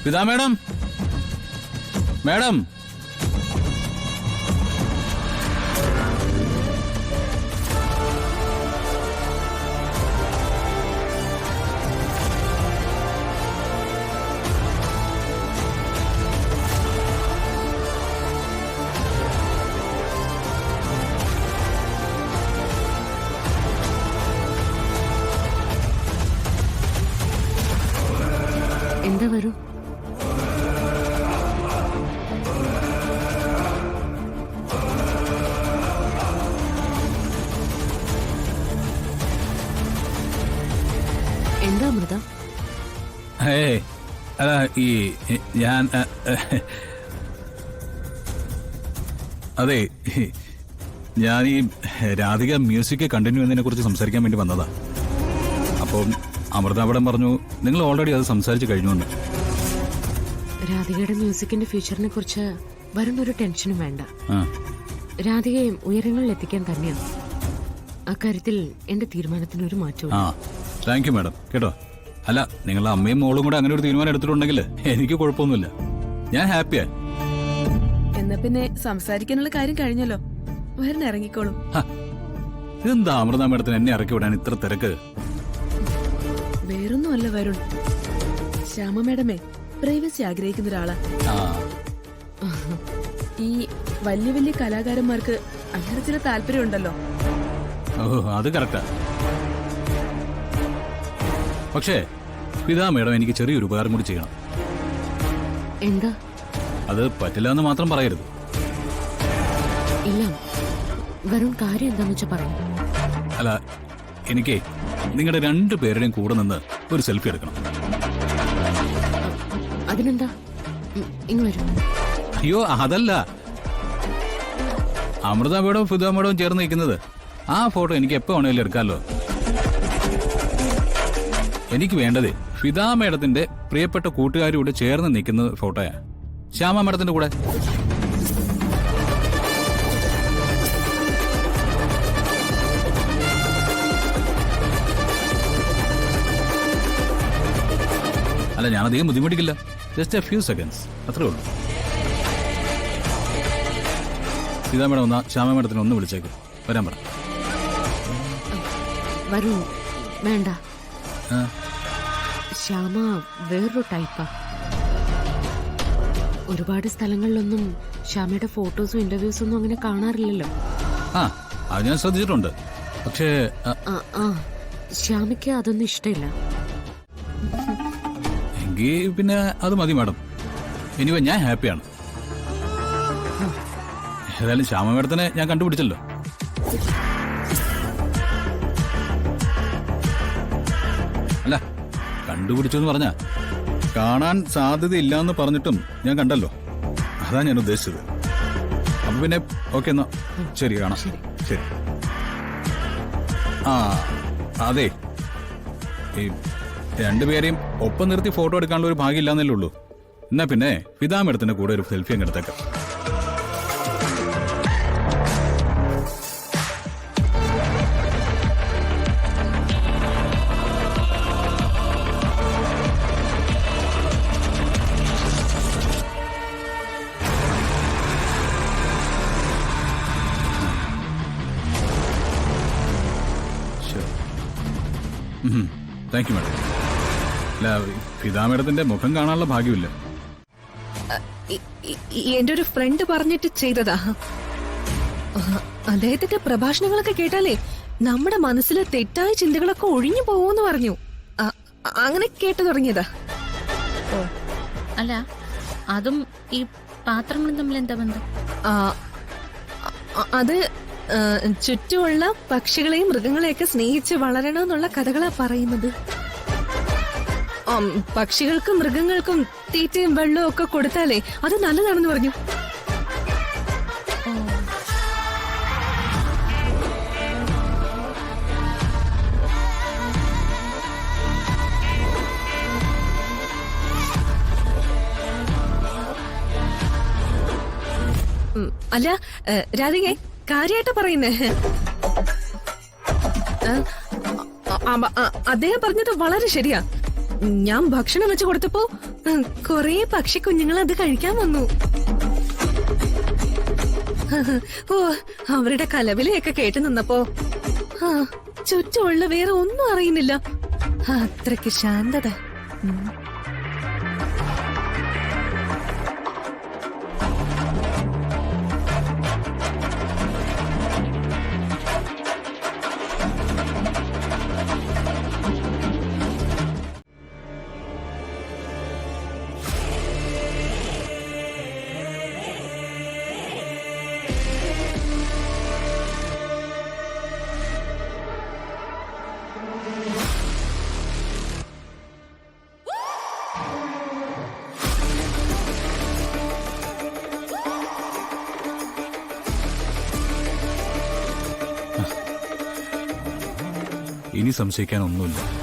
പിതാ madam, madam. എന്താ വരൂ? എന്താ അമൃത? അല്ല, ഞാൻ അതെ, ഞാൻ ഈ രാധിക മ്യൂസിക് കണ്ടിന്യൂ ചെയ്യുന്നതിനെ കുറിച്ച് സംസാരിക്കാൻ വേണ്ടി വന്നതാ. അപ്പം അമൃത അവിടെ പറഞ്ഞു നിങ്ങൾ ഓൾറെഡി അത് സംസാരിച്ചു കഴിഞ്ഞുകൊണ്ട്. രാധികയുടെ മ്യൂസിക്കിന്റെ ഫ്യൂച്ചറിനെ കുറിച്ച് വരുൺ ഒരു ടെൻഷനും വേണ്ട. രാധികയും ഉയരങ്ങളിൽ എത്തിക്കാൻ തന്നെയാണ്. അക്കാര്യത്തിൽ എന്റെ തീരുമാനത്തിന് ഒരു മാറ്റവും. Thank you madam. കേട്ടോ, അല്ല നിങ്ങളുടെ അമ്മയും മോളും കൂടെ അങ്ങനെ ഒരു തീരുമാനം എടുത്തിട്ടുണ്ടെങ്കിൽ എനിക്ക് കുഴപ്പമൊന്നുമില്ല. ഞാൻ ഹാപ്പിയാ. എന്നാ പിന്നെ സംസാരിക്കാനുള്ള കാര്യം കഴിഞ്ഞല്ലോ, വരുൺ ഇറങ്ങിക്കോളും. ഇതെന്താ അമൃത മാഡത്തിന് എന്നെ ഇറക്കി വിടാൻ ഇത്ര തിരക്ക്? വേറൊന്നുമല്ല വരുൺ, ശ്യാമ മേഡമേ പ്രൈവസി ആഗ്രഹിക്കുന്ന ഒരാളാ. ഈ വലിയ വലിയ കലാകാരന്മാർക്ക് അങ്ങനെ ചില താല്പര്യമുണ്ടല്ലോ. ഓ, അത് കറക്റ്റാ. പക്ഷേ പിതാ മേഡം എനിക്ക് ചെറിയൊരു ഉപകാരം കൂടി ചെയ്യണം. എന്താ? അത് പറ്റില്ല എന്ന് മാത്രം പറയരുത്. ഇല്ല, വരുൺ കാര്യം എന്താന്ന് വെച്ചാ പറയും. അല്ല, എനിക്ക് നിങ്ങളുടെ രണ്ടുപേരുടെയും കൂടെ നിന്ന് ഒരു സെൽഫി എടുക്കണം. അതിനെന്താ? ഇങ്ങ് വരും. അയ്യോ, അതല്ല, അമൃത മേഡവും ഫിദ മേഡവും ചേർന്ന് നിൽക്കുന്നത് ആ ഫോട്ടോ എനിക്ക് എപ്പോ വേണമെങ്കിലും എടുക്കാമല്ലോ. എനിക്ക് വേണ്ടത് ഫിദ മേഡത്തിന്റെ പ്രിയപ്പെട്ട കൂട്ടുകാരിയോട് ചേർന്ന് നിൽക്കുന്ന ഫോട്ടോയാ, ശ്യാമ മേഡത്തിന്റെ കൂടെ. അല്ല, ഞാനധികം ബുദ്ധിമുട്ടിക്കില്ല. ജസ്റ്റ് എ ഫ്യൂ സെക്കൻഡ്സ്, അത്രേ ഉള്ളൂ. സീതാ മേഡം ഒന്ന് ശ്യാമ മേഡത്തിന് ഒന്ന് വിളിച്ചേക്ക്, വരാൻ പറ. വരൂ. വേണ്ട, ശ്യാമ വേറൊരു ടൈപ്പാ. ഒരുപാട് സ്ഥലങ്ങളിലൊന്നും ശ്യാമയുടെ ഫോട്ടോസും ഇന്റർവ്യൂസും ഒന്നും അങ്ങനെ കാണാറില്ലല്ലോ. അത് ഞാൻ ശ്രദ്ധിച്ചിട്ടുണ്ട്. പക്ഷേ ശ്യാമയ്ക്ക് അതൊന്നും ഇഷ്ടമില്ല. എങ്കിൽ പിന്നെ അത് മതി മാഡം. എനിവേ ഞാൻ ഹാപ്പിയാണ്. ഏതായാലും ശ്യാമ മേഡത്തിനെ ഞാൻ കണ്ടുപിടിച്ചല്ലോ. അല്ല, കണ്ടുപിടിച്ചു എന്ന് പറഞ്ഞാ കാണാൻ സാധ്യതയില്ല എന്ന് പറഞ്ഞിട്ടും ഞാൻ കണ്ടല്ലോ. അതാ ഞാൻ ഉദ്ദേശിച്ചത്. അപ്പൊ പിന്നെ ഓക്കെ, എന്നാ ശരി, കാണാം. ശരി. അതെ, ഈ രണ്ടുപേരെയും ഒപ്പം നിർത്തി ഫോട്ടോ എടുക്കാനുള്ള ഒരു ഭാഗ്യം ഇല്ലാന്നല്ലേ ഉള്ളൂ. എന്നാ പിന്നെ ഫിദാ മേഡത്തിന്റെ കൂടെ ഒരു സെൽഫി അങ്ങ് എടുത്തേക്കാം. Thank you madam. അല്ല, ഫിദാ മേഡത്തിന്റെ മുഖം കാണാനുള്ള ഭാഗ്യമില്ല. എന്റെ ഒരു ഫ്രണ്ട് പറഞ്ഞിട്ട് ചെയ്തതാ. അദ്ദേഹത്തിന്റെ പ്രഭാഷണങ്ങളൊക്കെ കേട്ടാലേ നമ്മുടെ മനസ്സിലെ തെറ്റായ ചിന്തകളൊക്കെ ഒഴിഞ്ഞു പോകുമെന്ന് പറഞ്ഞു. അങ്ങനെ കേട്ടു തുടങ്ങിയതാ. അല്ല, അതും ഈ പാത്രങ്ങളും തമ്മിൽ എന്താ ബന്ധം? അത് ചുറ്റുമുള്ള പക്ഷികളെയും മൃഗങ്ങളെയൊക്കെ സ്നേഹിച്ച് വളരണമെന്നുള്ള കഥകളാ പറയുന്നത്. പക്ഷികൾക്കും മൃഗങ്ങൾക്കും തീറ്റയും വെള്ളവും ഒക്കെ കൊടുത്താലേ അത് നല്ലതാണെന്ന് പറഞ്ഞു. അല്ല രാധികെ, കാര്യായിട്ട് പറയുന്നേ. അദ്ദേഹം പറഞ്ഞത് വളരെ ശരിയാ. ഞാൻ ഭക്ഷണം വെച്ച് കൊടുത്തപ്പോ കൊറേ പക്ഷി കുഞ്ഞുങ്ങൾ അത് കഴിക്കാൻ വന്നു. ഓ, അവരുടെ കലവിലയൊക്കെ കേട്ടു നിന്നപ്പോ ചുറ്റുമുള്ള വേറെ ഒന്നും അറിയുന്നില്ല. അത്രയ്ക്ക് ശാന്തത. ഇനി സംശയിക്കാനൊന്നുമില്ല.